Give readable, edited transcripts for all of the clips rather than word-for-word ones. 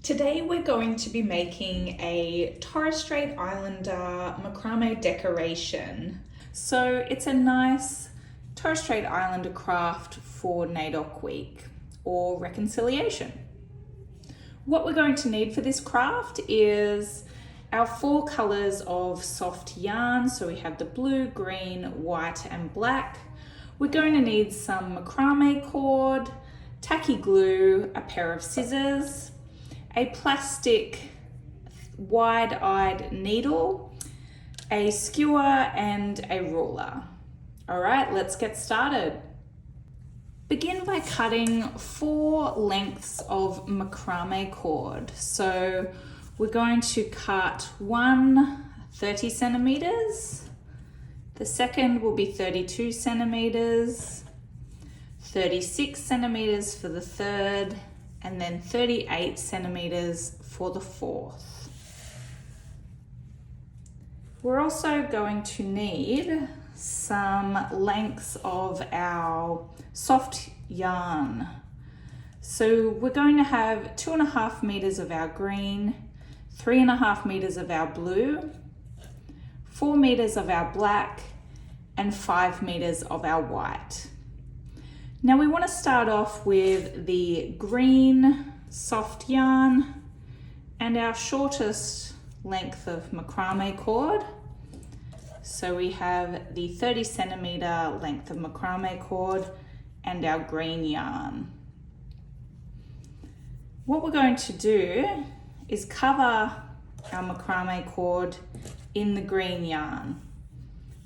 Today we're going to be making a Torres Strait Islander macrame decoration. So it's a nice Torres Strait Islander craft for NAIDOC week or reconciliation. What we're going to need for this craft is our 4 colors of soft yarn. So we have the blue, green, white and black. We're going to need some macrame cord, tacky glue, a pair of scissors, a plastic wide-eyed needle, a skewer and a ruler. All right, let's get started. Begin by cutting 4 lengths of macrame cord. So we're going to cut one 30 centimeters, the second will be 32 centimeters, 36 centimeters for the third, and then 38 centimeters for the fourth. We're also going to need some lengths of our soft yarn. So we're going to have 2.5 meters of our green, 3.5 meters of our blue, 4 meters of our black, and 5 meters of our white. Now we want to start off with the green soft yarn and our shortest length of macrame cord. So we have the 30 centimeter length of macrame cord and our green yarn. What we're going to do is cover our macrame cord in the green yarn.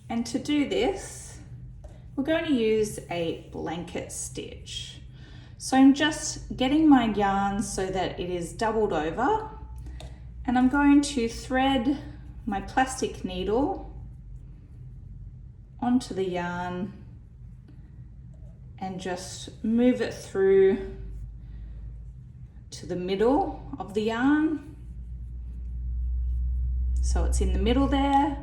And to do this, we're going to use a blanket stitch. So I'm just getting my yarn so that it is doubled over, and I'm going to thread my plastic needle onto the yarn and just move it through to the middle of the yarn. So it's in the middle there,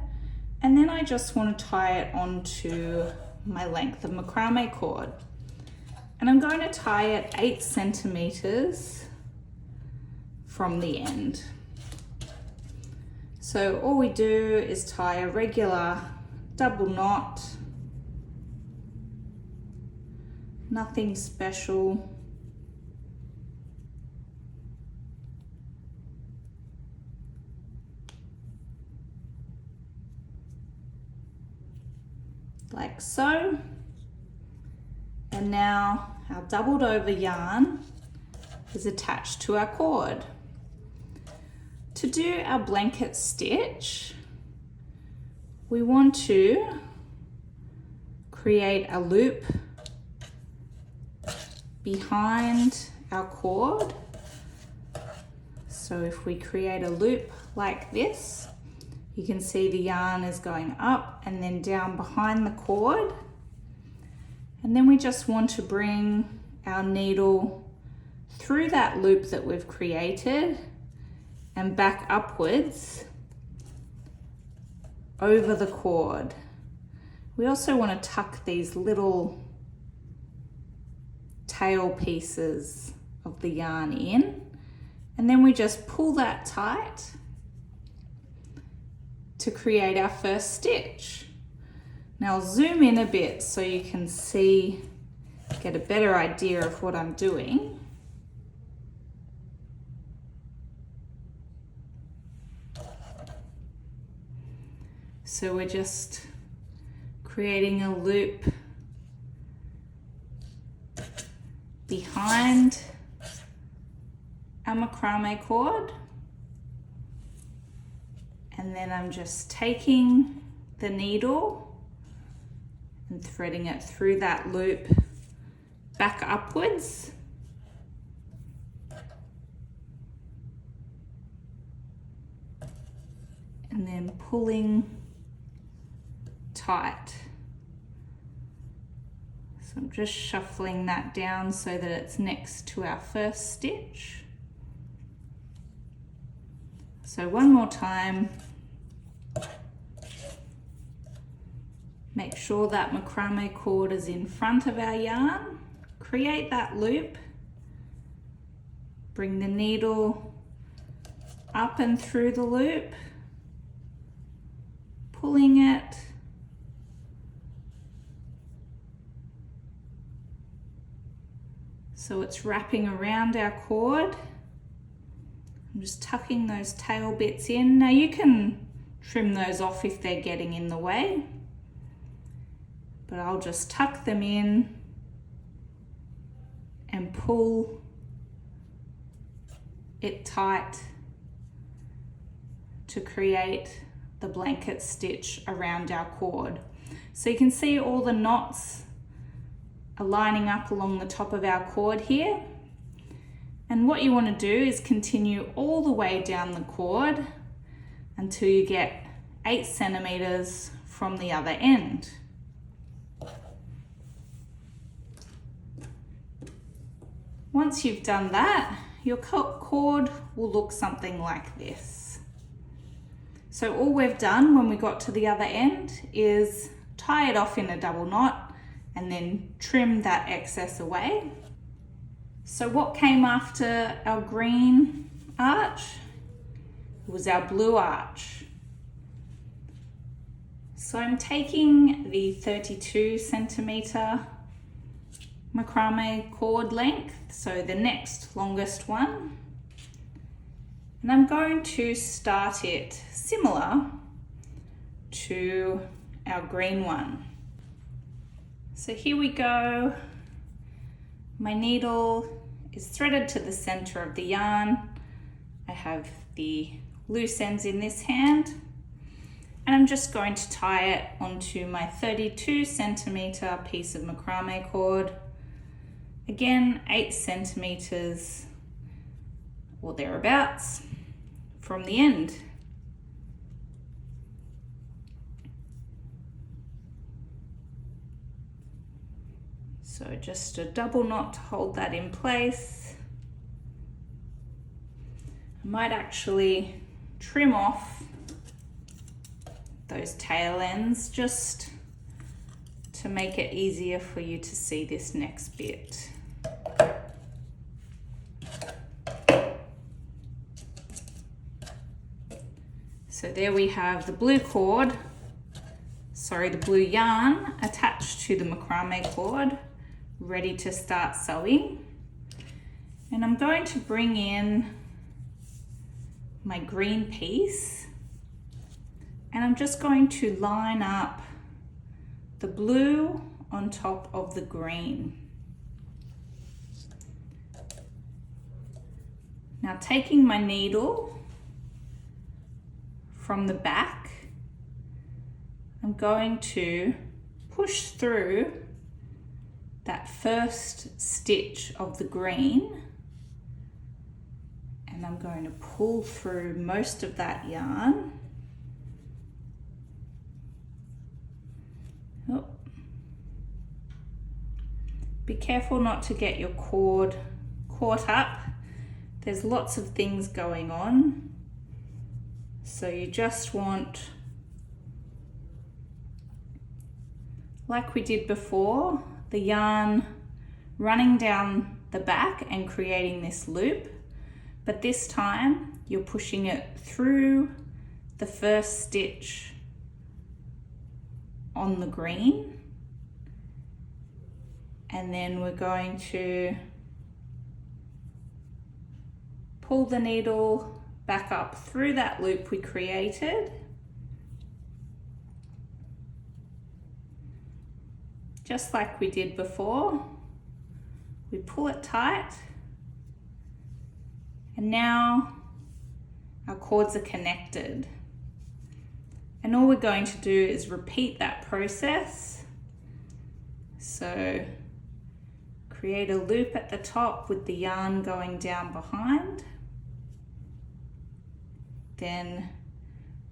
and then I just want to tie it onto my length of macrame cord, and I'm going to tie it 8 centimeters from the end. So all we do is tie a regular double knot, nothing special. Like so. And now our doubled over yarn is attached to our cord. To do our blanket stitch, we want to create a loop behind our cord. So if we create a loop like this, you can see the yarn is going up and then down behind the cord. And then we just want to bring our needle through that loop that we've created and back upwards over the cord. We also want to tuck these little tail pieces of the yarn in, and then we just pull that tight to create our first stitch. Now I'll zoom in a bit so you can see, get a better idea of what I'm doing. So we're just creating a loop behind our macrame cord. And then I'm just taking the needle and threading it through that loop back upwards. And then pulling tight. So I'm just shuffling that down so that it's next to our first stitch. So one more time. Make sure that macrame cord is in front of our yarn. Create that loop. Bring the needle up and through the loop, pulling it, so it's wrapping around our cord. I'm just tucking those tail bits in. Now you can trim those off if they're getting in the way, but I'll just tuck them in and pull it tight to create the blanket stitch around our cord. So you can see all the knots are lining up along the top of our cord here. And what you want to do is continue all the way down the cord until you get 8 centimeters from the other end. Once you've done that, your cord will look something like this. So all we've done when we got to the other end is tie it off in a double knot and then trim that excess away. So what came after our green arch was our blue arch. So I'm taking the 32 centimeter macrame cord length, so the next longest one, and I'm going to start it similar to our green one. So here we go. My needle is threaded to the center of the yarn. I have the loose ends in this hand, and I'm just going to tie it onto my 32 centimeter piece of macrame cord. Again, 8 centimeters or thereabouts from the end. So just a double knot to hold that in place. I might actually trim off those tail ends just to make it easier for you to see this next bit. So there we have the blue cord, the blue yarn attached to the macrame cord, ready to start sewing. And I'm going to bring in my green piece, and I'm just going to line up the blue on top of the green. Now taking my needle from the back, I'm going to push through that first stitch of the green, and I'm going to pull through most of that yarn. Oh. Be careful not to get your cord caught up. There's lots of things going on, so you just want, like we did before, the yarn running down the back and creating this loop, but this time you're pushing it through the first stitch on the green, and then we're going to pull the needle back up through that loop we created, just like we did before. We pull it tight, and now our cords are connected. And all we're going to do is repeat that process. So create a loop at the top with the yarn going down behind. Then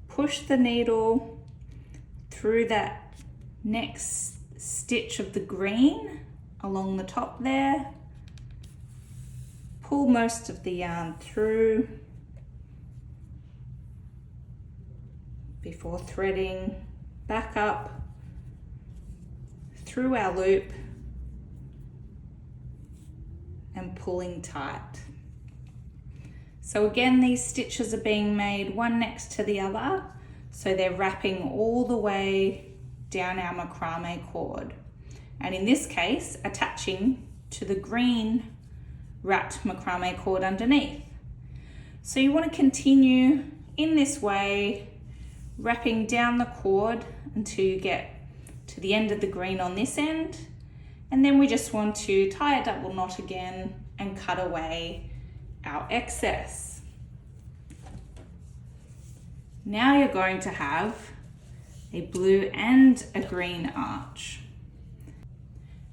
push the needle through that next stitch of the green along the top there. Pull most of the yarn through before threading back up through our loop and pulling tight. So again, these stitches are being made one next to the other, so they're wrapping all the way down our macrame cord. And in this case, attaching to the green wrapped macrame cord underneath. So you want to continue in this way, wrapping down the cord until you get to the end of the green on this end. And then we just want to tie a double knot again and cut away our excess. Now you're going to have a blue and a green arch.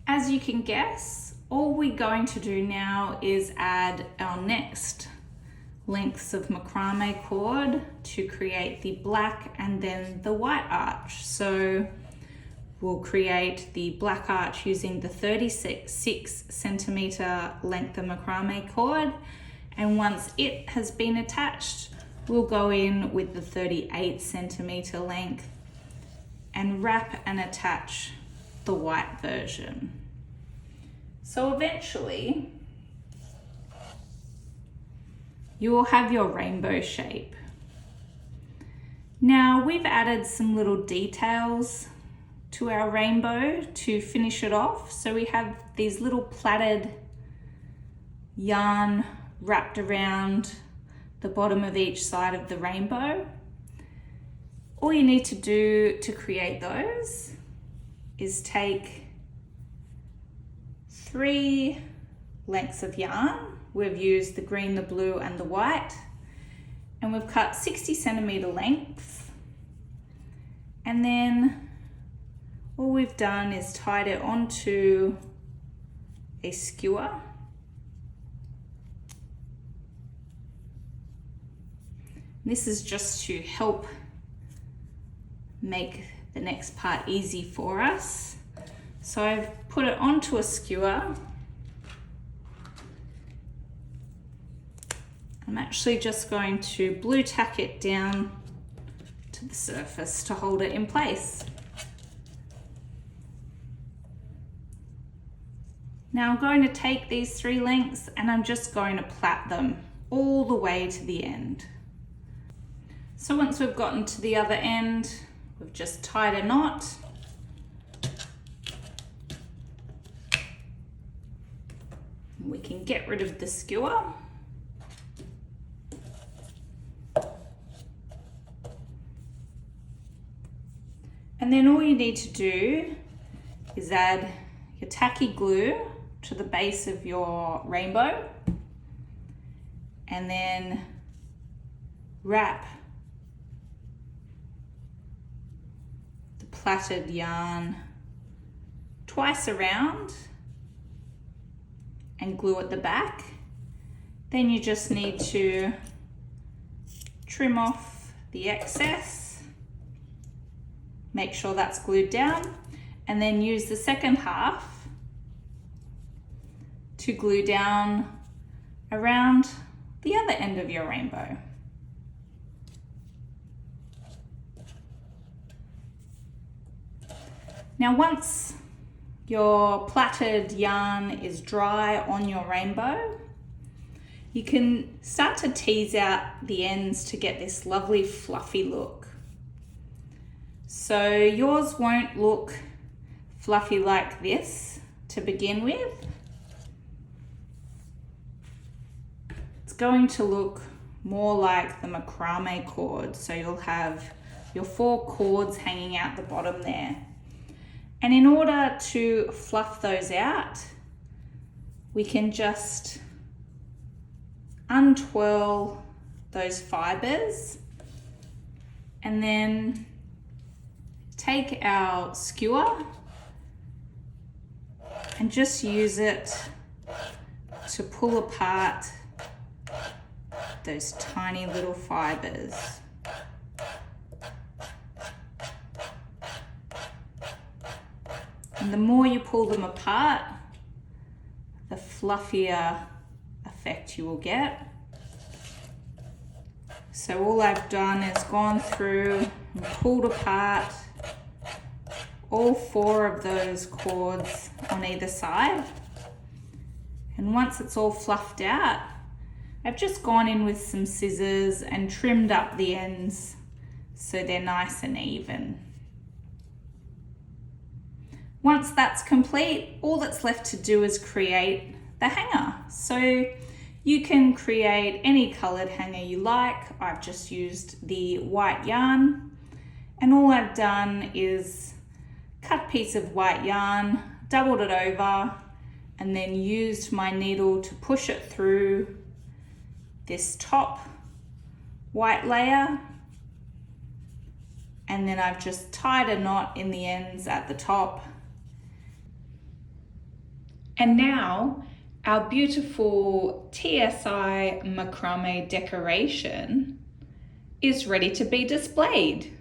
As you can guess, all we're going to do now is add our next lengths of macrame cord to create the black and then the white arch. So we'll create the black arch using the 36 centimeter length of macrame cord, and once it has been attached, we'll go in with the 38 centimeter length and wrap and attach the white version. So eventually you will have your rainbow shape. Now we've added some little details to our rainbow to finish it off. So we have these little plaited yarn wrapped around the bottom of each side of the rainbow. All you need to do to create those is take 3 lengths of yarn. We've used the green, the blue and the white, and we've cut 60 centimeter lengths, and then all we've done is tied it onto a skewer. This is just to help make the next part easy for us. So I've put it onto a skewer. I'm actually just going to blue tack it down to the surface to hold it in place. Now I'm going to take these 3 lengths and I'm just going to plait them all the way to the end. So once we've gotten to the other end, we've just tied a knot. We can get rid of the skewer. And then all you need to do is add your tacky glue to the base of your rainbow and then wrap the plaited yarn twice around and glue at the back. Then you just need to trim off the excess, make sure that's glued down, and then use the second half to glue down around the other end of your rainbow. Now once your plaited yarn is dry on your rainbow, you can start to tease out the ends to get this lovely fluffy look. So yours won't look fluffy like this to begin with. It's going to look more like the macrame cord. So you'll have your 4 cords hanging out the bottom there. And in order to fluff those out, we can just untwirl those fibers and then take our skewer and just use it to pull apart those tiny little fibers. And the more you pull them apart, the fluffier effect you will get. So all I've done is gone through and pulled apart all 4 of those cords on either side. And once it's all fluffed out, I've just gone in with some scissors and trimmed up the ends so they're nice and even. Once that's complete, all that's left to do is create the hanger. So you can create any colored hanger you like. I've just used the white yarn, and all I've done is cut a piece of white yarn, doubled it over, and then used my needle to push it through this top white layer. And then I've just tied a knot in the ends at the top. And now our beautiful TSI macrame decoration is ready to be displayed.